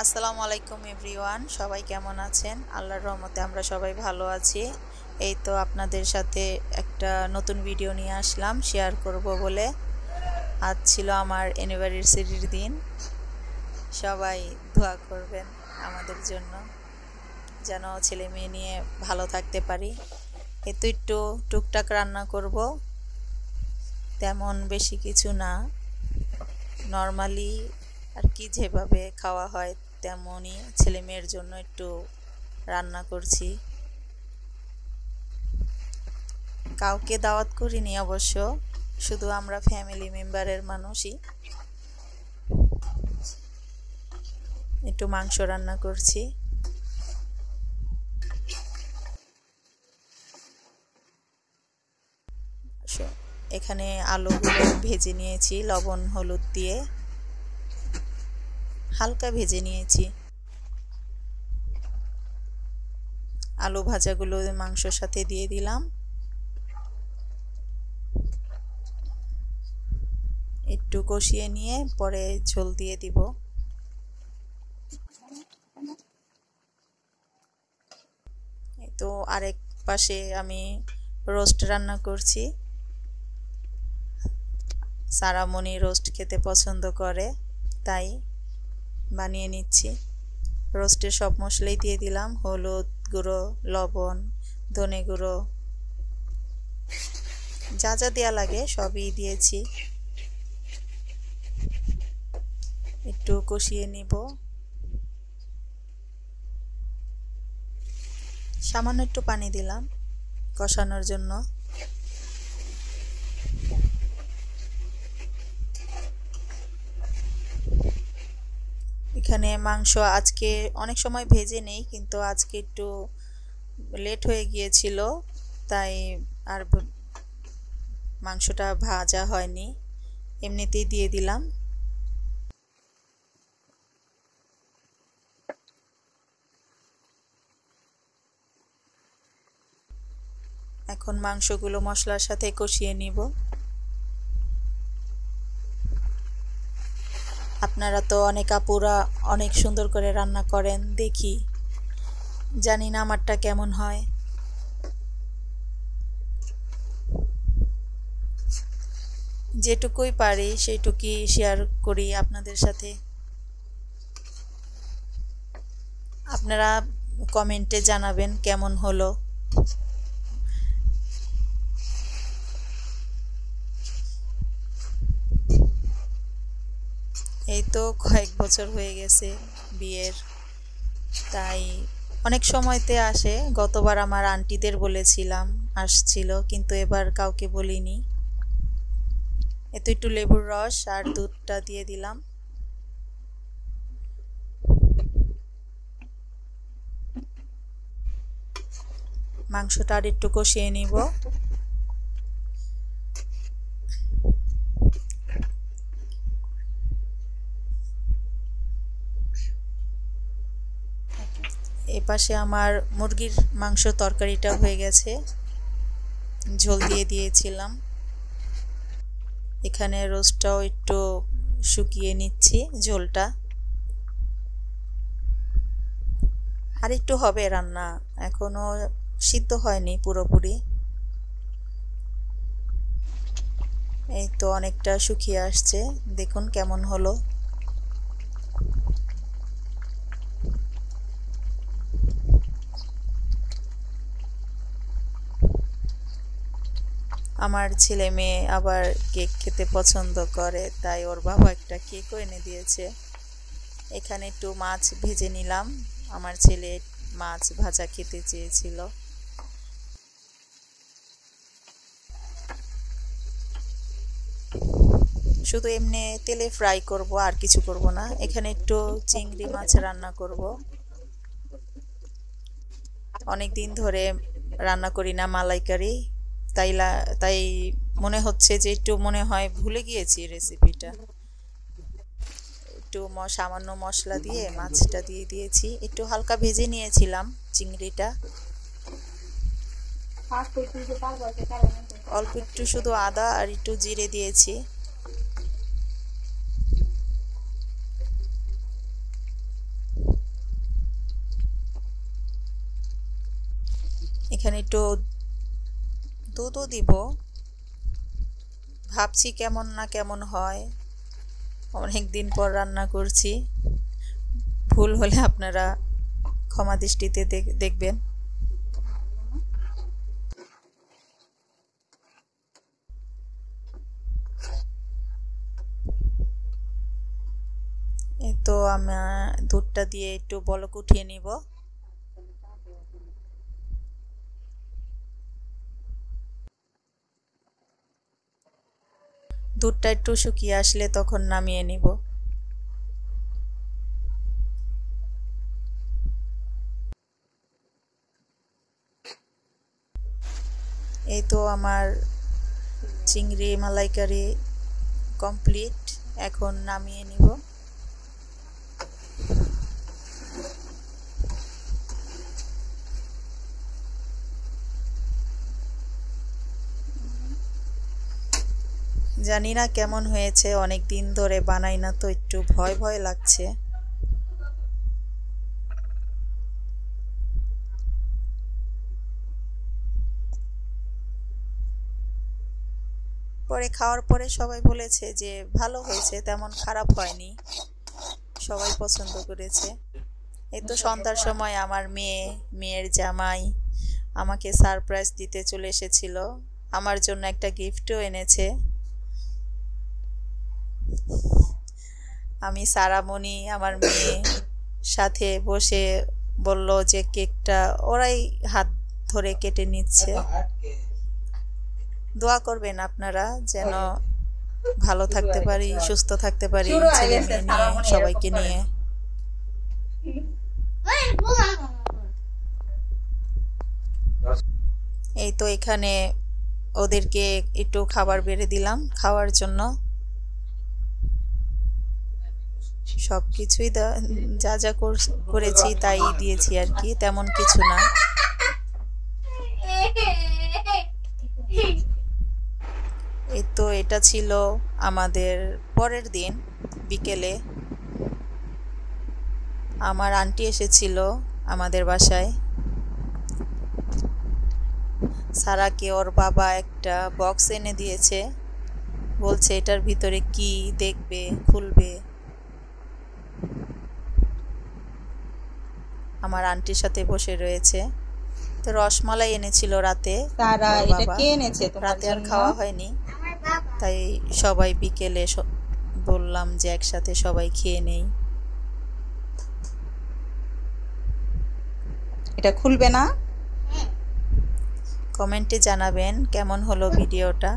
আসসালামু আলাইকুম এভরিওয়ান, সবাই কেমন আছেন? আল্লাহর রহমতে আমরা সবাই ভালো আছি। এই তো আপনাদের সাথে একটা নতুন ভিডিও নিয়ে আসলাম শেয়ার করব বলে। আজ ছিল আমার অ্যানিভার্সারির দিন। সবাই দোয়া করবেন আমাদের জন্য, যেন ছেলে মেয়ে নিয়ে ভালো থাকতে পারি। এই তো একটু টুকটাক রান্না করব, তেমন বেশি কিছু না, নর্মালি আর কি যেভাবে খাওয়া হয় তেমনই ছেলে মেয়ের জন্য একটু রান্না করছি। কাউকে দাওয়াত করিনি অবশ্য, শুধু আমরা ফ্যামিলি মেম্বারের মানুষই। একটু মাংস রান্না করছি। এখানে আলুগুলো ভেজে নিয়েছি লবণ হলুদ দিয়ে, হালকা ভেজে নিয়েছি। আলু ভাজাগুলো মাংসর সাথে দিয়ে দিলাম, একটু কষিয়ে নিয়ে পরে ঝোল দিয়ে দিব। এই তো আরেক পাশে আমি রোস্ট রান্না করছি। সারামণি রোস্ট খেতে পছন্দ করে, তাই বানিয়ে নিচ্ছি। রোস্টের সব মশলাই দিয়ে দিলাম, হলুদ গুঁড়ো, লবণ, ধনে গুঁড়ো, যা যা দেওয়া লাগে সবই দিয়েছি। একটু কষিয়ে নিব, সামান্য একটু পানি দিলাম কষানোর জন্য। এখানে মাংস আজকে অনেক সময় ভেজে নেই, কিন্তু আজকে একটু লেট হয়ে গিয়েছিল, তাই আর মাংসটা ভাজা হয়নি, এমনিতেই দিয়ে দিলাম। এখন মাংসগুলো মশলার সাথে কষিয়ে নিব। আপনারা তো অনেক আপুরা অনেক সুন্দর করে রান্না করেন দেখি, জানি না আমারটা কেমন হয়। যেটুকুই পারি সেইটুকুই শেয়ার করি আপনাদের সাথে। আপনারা কমেন্টে জানাবেন কেমন হলো। এই তো কয়েক বছর হয়ে গেছে বিয়ের, তাই অনেক সময়তে আসে। গতবার আমার আন্টিদের বলেছিলাম আসছিল, কিন্তু এবার কাউকে বলিনি। এত একটু লেবুর রস আর দুধটা দিয়ে দিলাম। মাংসটা আর একটু কষিয়ে নিব। এপাশে আমার মুরগির মাংস তরকারিটা হয়ে গেছে, ঝোল দিয়ে দিয়েছিলাম। এখানে রোস্টটাও একটু শুকিয়ে নিচ্ছি ঝোলটা, আর একটু হবে রান্না, এখনো সিদ্ধ হয়নি পুরোপুরি। এই তো অনেকটা শুকিয়ে আসছে, দেখুন কেমন হলো। আমার ছেলে মেয়ে আবার কেক খেতে পছন্দ করে, তাই ওর বাবা একটা কেকও এনে দিয়েছে। এখানে একটু মাছ ভেজে নিলাম, আমার ছেলে মাছ ভাজা খেতে চেয়েছিল। শুধু এমনি তেলে ফ্রাই করব, আর কিছু করব না। এখানে একটু চিংড়ি মাছ রান্না করব, অনেক দিন ধরে রান্না করি না মালাইকারি, তাই মনে হচ্ছে যে একটু মনে হয় ভুলে গিয়েছি রেসিপিটা। একটু সামান্য মশলা দিয়ে মাছটা দিয়ে দিয়েছি, একটু হালকা ভেজে নিয়েছিলাম চিংড়িটা। অল্প একটু শুধু আদা আর একটু জিরে দিয়েছি। এখানে একটু দুধও দিব, ভাবছি কেমন না কেমন হয়। অনেক দিন পর রান্না করছি, ভুল হলে আপনারা ক্ষমা দৃষ্টিতে দেখবেন। এই তো আমি দুধটা দিয়ে একটু বলক উঠিয়ে নিব। দুধটা একটু শুকিয়ে আসলে তখন নামিয়ে নিব। এই তো আমার চিংড়ি মালাইকারি কমপ্লিট, এখন নামিয়ে নিব। জানি না কেমন হয়েছে, অনেক দিন ধরে বানাই না তো একটু ভয় ভয় লাগছে। পরে খাওয়ার পরে সবাই বলেছে যে ভালো হয়েছে, তেমন খারাপ হয়নি, সবাই পছন্দ করেছে। এই তো সন্ধ্যার সময় আমার মেয়ের জামাই আমাকে সারপ্রাইজ দিতে চলে এসেছিল, আমার জন্য একটা গিফটও এনেছে। আমি সারামণি আমার মেয়ে সাথে বসে বলল যে কেকটা ওরাই হাত ধরে কেটে নিচ্ছে। দোয়া করবেন আপনারা যেন ভালো থাকতে পারি, সুস্থ থাকতে পারি, ছেলে মেয়ে নিয়ে সবাইকে নিয়ে। এই তো এখানে ওদেরকে একটু খাবার বেড়ে দিলাম খাওয়ার জন্য। সব কিছুই যা যা করেছি তাই দিয়েছি আর কি, তেমন কিছু না। এই তো এটা ছিল আমাদের পরের দিন বিকেলে। আমার আন্টি এসেছিল আমাদের বাসায়। সারাকে ওর বাবা একটা বক্স এনে দিয়েছে, বলছে এটার ভিতরে কি দেখবে, খুলবে। আমার আন্টির সাথে বসে রয়েছে। তো রসমালাই এনেছিল রাতে, সারা এটা কে এনেছে তোমার রাতে আর জন্য? খাওয়া হয়নি, তাই সবাই বিকেলে বললাম যে একসাথে সবাই খেয়ে নেই। এটা খুলবে না? কমেন্টে জানাবেন কেমন হলো ভিডিওটা,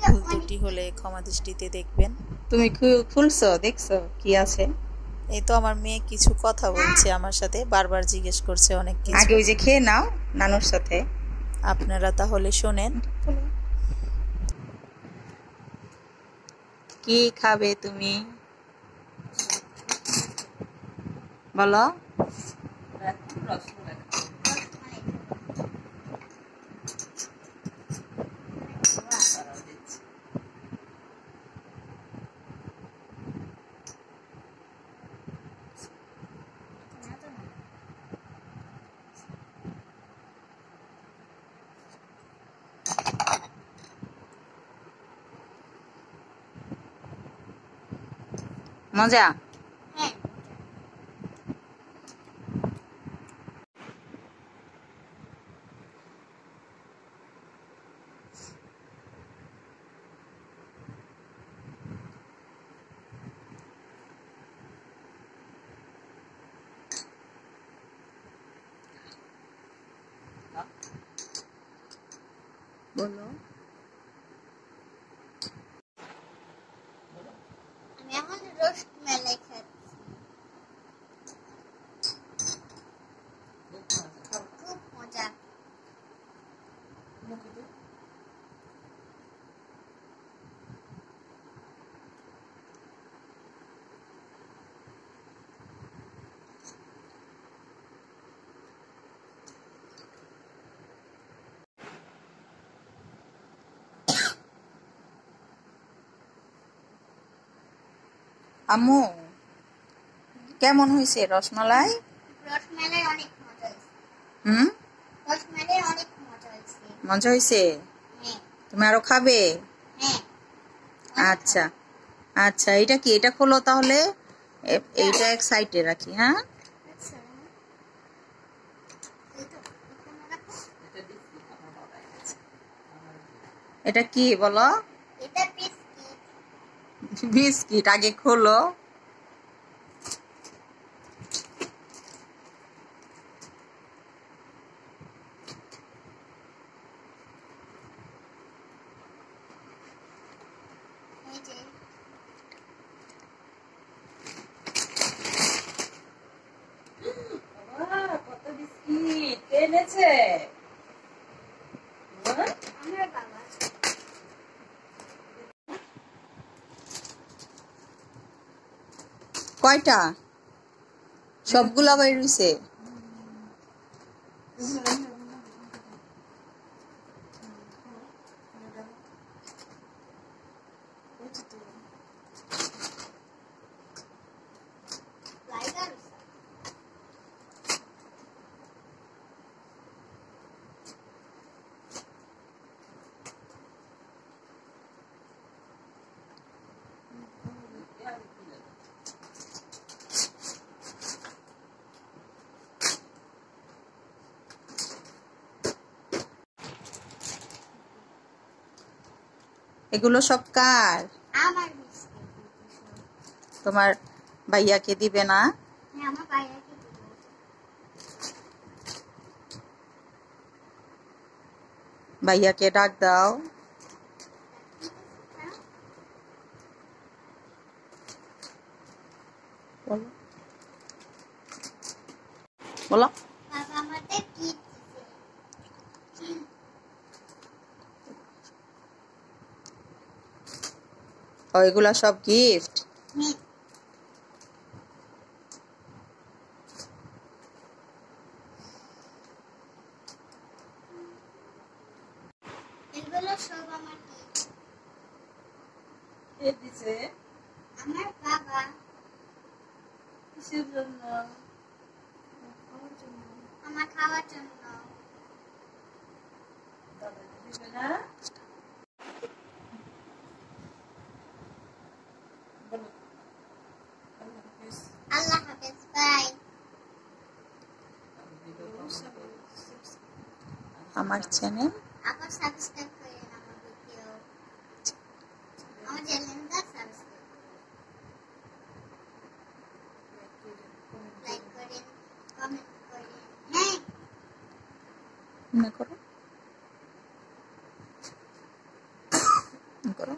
ভুল ত্রুটি হলে ক্ষমা দৃষ্টিতে দেখবেন। তুমি খুলছো, দেখছো কি আছে? এই তো আমার মেয়ে কিছু কথা বলছে আমার সাথে, বারবার জিজ্ঞেস করছে অনেক কিছু। আগে ওই যে খেয়ে নাও নানুর সাথে। আপনারা তাহলে শোনেন। কি খাবে তুমি বলো? মজা? বলো। আমি এখন রসমালাই খাচ্ছি, খুব মজা। আম্মু কেমন হয়েছে রসমালাই? রসমালাই অনেক মজা হয়েছে। হুম। মজা হয়েছে? হ্যাঁ তুমি আরো খাবে? হ্যাঁ আচ্ছা আচ্ছা, এটা কি? এটা খোলো তাহলে। এইটা এক সাইডে রাখি। হ্যাঁ, আচ্ছা এই তো এখানে রাখো এটা কি বলো? এটা বিস্কিট বিস্কিট। আগে খোলো। এই যে কত বিস্কিট এনেছে আমার বাবা কয়টা? সবগুলা বাইর হইছে? লাইগার এগুলো সব কার? আমার বিস্কিট তোমার ভাইয়াকে দিবে না? হ্যাঁ আমার বাইরে ভাইয়াকে ডাক দাও। বলো বলো। বাবা আমাদের কি দিছে ও, এগুলা সব গিফট? হ্যাঁ এগুলো সব আমার কি কে দিছে? আমার বাবা কিসের জন্য? আমার খাওয়ার জন্য দাদাকে দিবে না? বলো। আল্লাহ হাফেজ বাই আমার চ্যানেল আবার সাবস্ক্রাইব করেন আমার ভিডিও আমার চ্যানেলটা সাবস্ক্রাইব লাইক করেন কমেন্ট করেন হ্যাঁ না করো করো।